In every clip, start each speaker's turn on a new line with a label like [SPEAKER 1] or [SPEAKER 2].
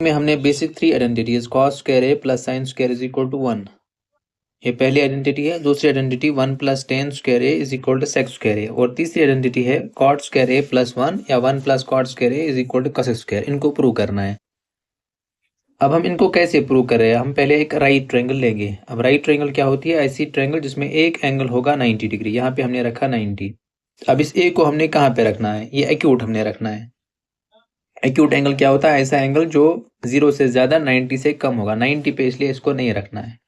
[SPEAKER 1] में हमने basic three identities cos square A plus sine square is equal to 1, ये पहली आइडेंटिटी है। दूसरी identity 1 plus tan square A is equal to sec square A, और तीसरी आइडेंटिटी है कॉट स्क्वायर ए प्लस 1 या 1 plus cot square A is equal to cos square. इनको prove करना है। अब हम इनको कैसे प्रूव कर रहे हैं, हम पहले एक राइट ट्रायंगल लेंगे। अब राइट ट्रायंगल क्या होती है, ऐसी ट्रायंगल जिसमें एक एंगल होगा 90 डिग्री। यहाँ पे हमने रखा 90। अब इस ए को हमने कहाँ पे रखना है, ये एक्यूट हमने रखना है। एक्यूट एंगल क्या होता है, ऐसा एंगल जो 0 से ज्यादा 90 से कम होगा। 90 पे इसलिए इसको नहीं रखना है।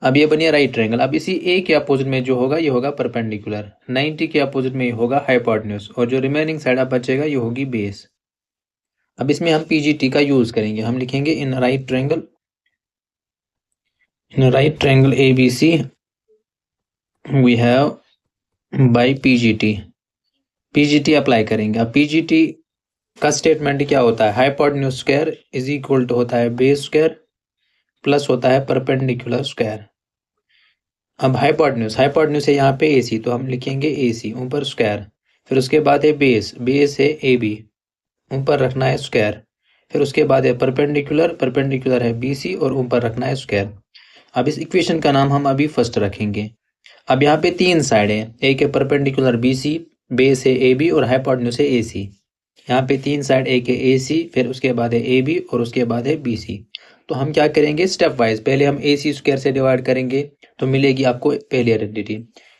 [SPEAKER 1] अब ये बनिए राइट ट्रायंगल। अब इसी ए के अपोजिट में जो होगा ये होगा परपेंडिकुलर, 90 के अपोजिट में ये होगा हाइपोटेन्यूज, और जो रिमेनिंग साइड अब बचेगा ये होगी बेस। अब इसमें हम पीजीटी का यूज करेंगे। हम लिखेंगे in right triangle ABC we have by PGT apply करेंगे। अब पीजीटी का स्टेटमेंट क्या होता है, hypotenuse square is equal to होता है बेस स्क्वायर प्लस होता है परपेंडिकुलर स्क्वायर। अब हाइपोटेन्यूज है यहाँ पे AC, तो हम लिखेंगे AC ऊपर स्क्वायर, फिर उसके बाद है बेस है AB, ऊपर रखना है स्क्वायर, फिर उसके बाद है परपेंडिकुलर है BC और ऊपर रखना है स्क्वायर। अब इस इक्वेशन का नाम हम अभी फर्स्ट रखेंगे। अब यहाँ पे तीन साइड है, एक है परपेंडिकुलर BC, बेस है AB और हाइपोटेन्यूज है AC। यहाँ पे तीन साइड, एक है AC, फिर उसके बाद है AB और उसके बाद है BC। तो हम क्या करेंगे स्टेप वाइज, पहले हम AC स्क्वायर से डिवाइड करेंगे तो मिलेगी आपको पहली आइडेंटिटी,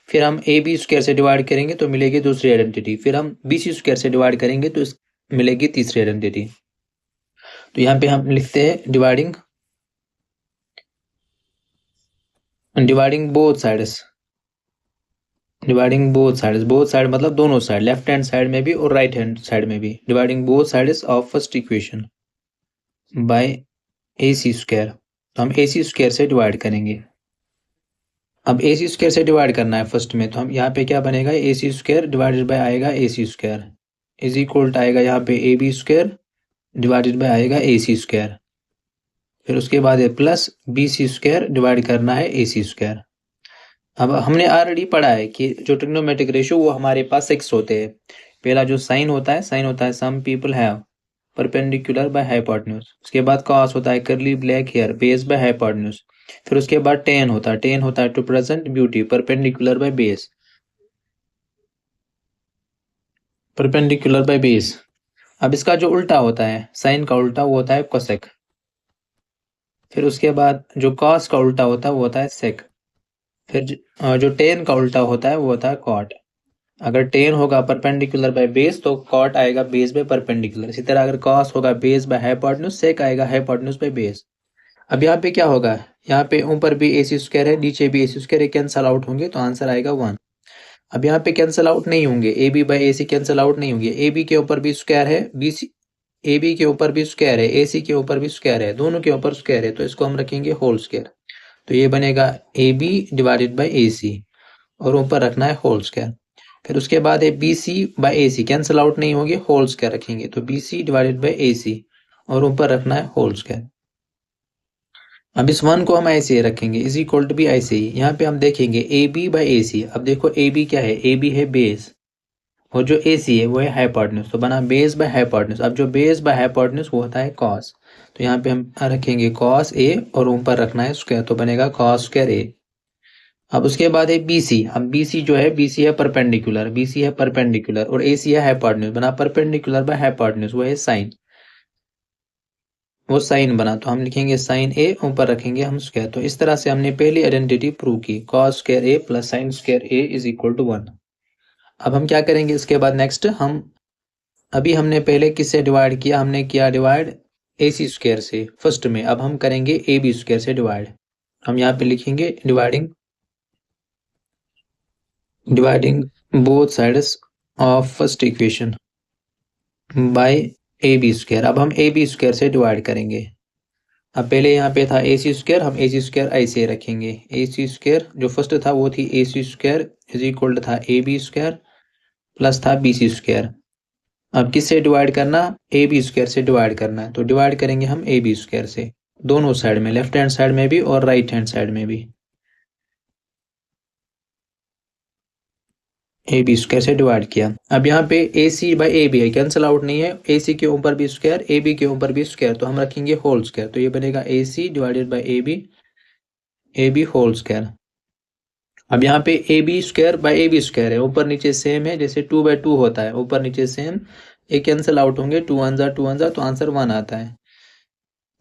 [SPEAKER 1] फिर हम AB स्क्वायर से डिवाइड करेंगे तो मिलेगी दूसरी आइडेंटिटी, फिर हम BC स्क्वायर से डिवाइड करेंगे तो मिलेगी तीसरी आइडेंटिटी। तो यहाँ पे हम लिखते हैं dividing both sides both side मतलब दोनों साइड, लेफ्ट हैंड साइड में भी और राइट हैंड साइड में भी। Dividing both sides of first equation bye AC square, तो हम AC स्क्वायर से डिवाइड करेंगे। अब AC स्क्वायर से डिवाइड करना है फर्स्ट में, तो हम यहाँ पे क्या बनेगा, AC स्क्वायर डिवाइडेड बाय आएगा AC square is equal to आएगा यहाँ पे AB स्क्वायर डिवाइडेड बाय आएगा AC स्क्वायर, फिर उसके बाद है प्लस BC स्क्वायर डिवाइड करना है AC स्क्वायर। अब हमने ऑलरेडी पढ़ा है कि जो ट्रिग्नोमेट्रिक रेशियो वो हमारे पास 6 होते हैं। पहला जो साइन होता है some people have perpendicular by hypotenuse, उसके बाद कॉस होता है curly black hair base by hypotenuse, फिर उसके बाद टेन होता है to present beauty perpendicular by base. अब इसका जो उल्टा होता है साइन का उल्टा वो होता है कोसेक, फिर उसके बाद जो कॉस का उल्टा होता है वो होता है सेक, फिर जो टेन का उल्टा होता है वो होता है कॉट। अगर टेन होगा परपेंडिकुलर बाय बेस तो कॉट आएगा बेस बाय परपेंडिकुलर। इसी तरह अगर कॉस होगा बेस बाय हाइपोटेन्यूज, सेक आएगा हाइपोटेन्यूज बाय बेस। अब यहाँ पे क्या होगा, यहाँ पे ऊपर भी AC स्क्वायर है नीचे भी AC स्क्वायर है, कैंसल आउट होंगे तो आंसर आएगा 1। अब यहाँ पे कैंसल आउट नहीं होंगे, AB by AC cancel out नहीं होंगे, AB के ऊपर भी स्क्वायर है BC, AB के ऊपर भी स्क्वायर है AC के ऊपर भी स्क्वायर है, दोनों के ऊपर स्क्वायर है, तो इसको हम रखेंगे होल स्क्वायर। तो ये बनेगा AB डिवाइडेड बाय AC और ऊपर रखना है होल स्क्वायर। फिर उसके बाद है BC by AC cancel out नहीं होंगे, होल स्क्वायर रखेंगे, तो BC डिवाइडेड बाय AC और ऊपर रखना है होल स्क्वायर। अब इस 1 को हम ऐसे रखेंगे इज इक्वल टू भी ऐसे ही। यहाँ पे हम देखेंगे AB बाय AC। अब देखो AB क्या है, AB है बेस और जो AC है वो है हाइपोटेन्यूज, तो बना बेस बाय हाइपोटेन्यूज। अब जो बेस बाय हाइपोटेन्यूज वो होता है कॉस, तो यहाँ पे हम रखेंगे कॉस A और ऊपर रखना है स्क्वायर, तो बनेगा कॉस स्क्वायर A। अब उसके बाद है BC। अब BC जो है BC है परपेंडिकुलर और AC है हाइपोटेन्यूज, बना परपेंडिकुलर बाय हाइपोटेन्यूज, वो है साइन, वो साइन बना, तो हम लिखेंगे साइन A ऊपर रखेंगे हम स्क्वायर। तो इस तरह से हमने पहली आइडेंटिटी प्रूव की, cos square A plus sine square A is equal to 1। अब हम क्या करेंगे इसके बाद नेक्स्ट, हम अभी हमने पहले किससे डिवाइड किया, हमने किया डिवाइड AC स्क्वायर से फर्स्ट में। अब हम करेंगे AB स्क्वायर से डिवाइड। हम यहाँ पे लिखेंगे dividing both sides of first equation bye AB square. अब हम AB स्क्वायर से डिवाइड करेंगे। अब पहले यहाँ पे था AC स्क्वायर, हम AC स्क्वायर ऐसे रखेंगे। AC स्क्वायर जो फर्स्ट था वो थी AC स्क्वायर इज इक्वल था AB स्क्वायर प्लस था BC स्क्वायर। अब किससे डिवाइड करना, AB स्क्वायर से डिवाइड करना है, तो डिवाइड करेंगे हम AB स्क्वायर से दोनों साइड में, लेफ्ट हैंड साइड में भी और राइट हैंड साइड में भी। ए बी स्क्वायर से डिवाइड किया। अब यहाँ पे ए सी बाई ए बी है, कैंसिल आउट नहीं है, ए सी के ऊपर भी स्क्वायर, ए बी के ऊपर भी स्क्वायर, तो हम रखेंगे होल स्क्वायर, तो ये बनेगा A C divided by A B whole square. अब यहाँ पे A B square by A B square है, ऊपर नीचे सेम है, जैसे 2/2 होता है, ऊपर नीचे सेम, ये कैंसिल आउट होंगे, 2 1 जा 2 1 जा, तो आंसर 1 आता है।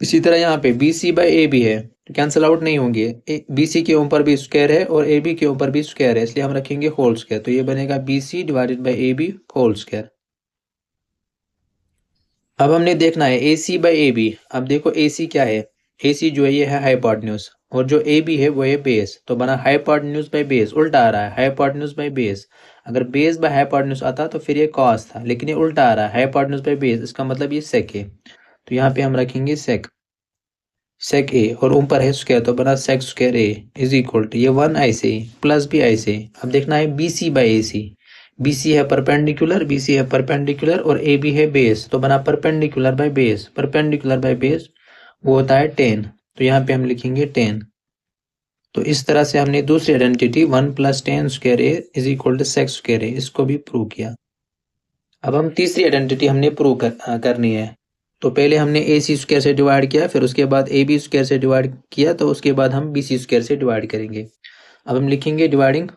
[SPEAKER 1] इसी तरह यहाँ पे B C by A B है, तो कैंसिल आउट नहीं होंगे, बी सी के ऊपर भी स्क्वायर है और ए बी के ऊपर भी स्क्वायर है, इसलिए हम रखेंगे होल स्क्वायर, तो ये बनेगा B C divided by A B whole square. अब हमने देखना है ए सी बाई ए बी। अब देखो ए सी क्या है, ए सी जो है ये है हाइपोटेन्यूज, और जो ए बी है वो है बेस, तो बना हाइपोटेन्यूज बाई बेस, उल्टा आ रहा है, हाइपोटेन्यूज बाई बेस। अगर बेस बाय हाइपोटेन्यूज आता तो फिर ये कॉस था, लेकिन ये उल्टा आ रहा है, हाइपोटेन्यूज बाई बेस, इसका मतलब ये सेक है, तो यहाँ पे हम रखेंगे सेक ए, और ऊपर है स्क्वायर, तो बना sec square A is equal to ये 1 ऐसे प्लस भी ऐसे। अब देखना है B C by A C, B C है परपेंडिकुलर, बी सी है परपेंडिकुलर और ए बी है बेस, तो बना perpendicular by base, perpendicular by base वो होता है 10, तो यहाँ पे हम लिखेंगे 10। तो इस तरह से हमने दूसरी identity 1 + 10 square A is equal to sec square A, इसको भी प्रूव किया। अब हम तीसरी आइडेंटिटी हमने प्रूव करनी है। तो पहले हमने ए सी स्क्वायर से डिवाइड किया, फिर उसके बाद ए बी स्क्वायर से डिवाइड किया, तो उसके बाद हम बी सी स्क्वायर से डिवाइड करेंगे। अब हम लिखेंगे dividing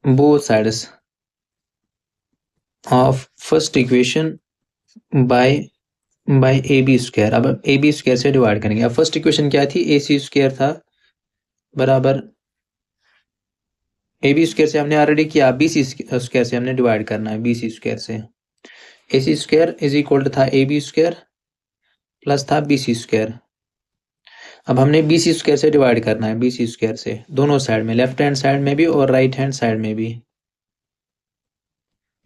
[SPEAKER 1] both sides of first equation by A B square. अब ए बी स्क्वायर से डिवाइड करेंगे। अब फर्स्ट इक्वेशन क्या थी, ए सी स्क्वायर था बराबर ए बी स्क्वायर से हमने ऑलरेडी किया, बी सी स्क्वायर से हमने डिवाइड करना है, बी सी स्क्वायर से ए सी स्क्वायर इज इक्वल टू था ए बी स्क्वायर प्लस था बी सी स्क्वायर। अब हमने बी सी स्क्वायर से डिवाइड करना है, बी सी स्क्वायर से दोनों साइड में, लेफ्ट हैंड साइड में भी और राइट हैंड साइड में भी,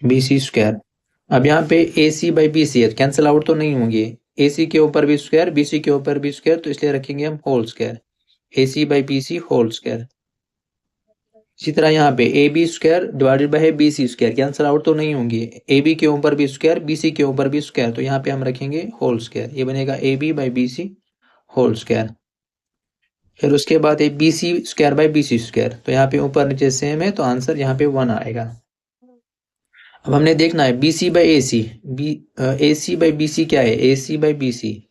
[SPEAKER 1] बी सी स्क्वायर। अब यहाँ पे ए सी बाई बी सी है, कैंसिल आउट तो नहीं होंगे, ए सी के ऊपर भी स्क्वायर, बी सी के ऊपर भी स्क्वायर, तो इसलिए रखेंगे हम whole square, A C by B C whole square. इसी तरह यहाँ पे A B square divided by B C square, cancel out तो नहीं होंगे, ए बी के ऊपर भी स्क्वायर, बी सी के ऊपर भी स्क्वायर, तो यहाँ पे हम रखेंगे होल स्क्वायर, ये बनेगा A B by B C whole square. फिर उसके बाद A B C square by B C square, तो यहाँ पे ऊपर नीचे सेम है, तो आंसर यहाँ पे 1 आएगा। अब हमने देखना है B C by A C, A C by B C क्या है, ए C by B C,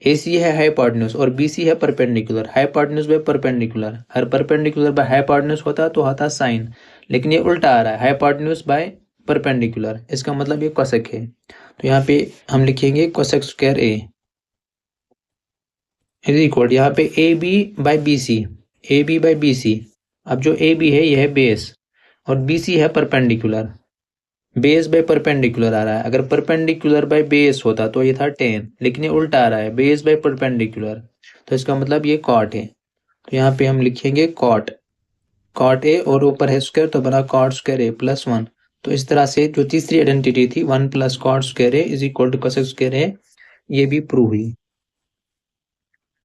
[SPEAKER 1] A सी है हाइपोटेन्यूज और बी सी है perpendicular, hypotenuse by perpendicular, her perpendicular by hypotenuse होता तो होता साइन, लेकिन ये उल्टा आ रहा है, हाइपोटेन्यूज बाय परपेंडिकुलर, इसका मतलब ये कोसेक है, तो यहाँ पे हम लिखेंगे cosec square A is equal, यहाँ पे A B by B C, A B by B C. अब जो ए बी है यह है बेस और बी सी है परपेंडिकुलर, बेस बाय परपेंडिकुलर आ रहा है, अगर परपेंडिकुलर बाय बेस होता तो ये था 10, लेकिन ये उल्टा आ रहा है, बेस बाय परपेंडिकुलर, तो इसका मतलब ये कॉट है, तो यहाँ पे हम लिखेंगे कॉट ए और ऊपर है स्क्वायर, तो बना कॉट स्क्वायर ए प्लस 1। तो इस तरह से जो तीसरी आइडेंटिटी थी 1 + cot square A is equal to cosec square A, ये भी प्रूव हुई।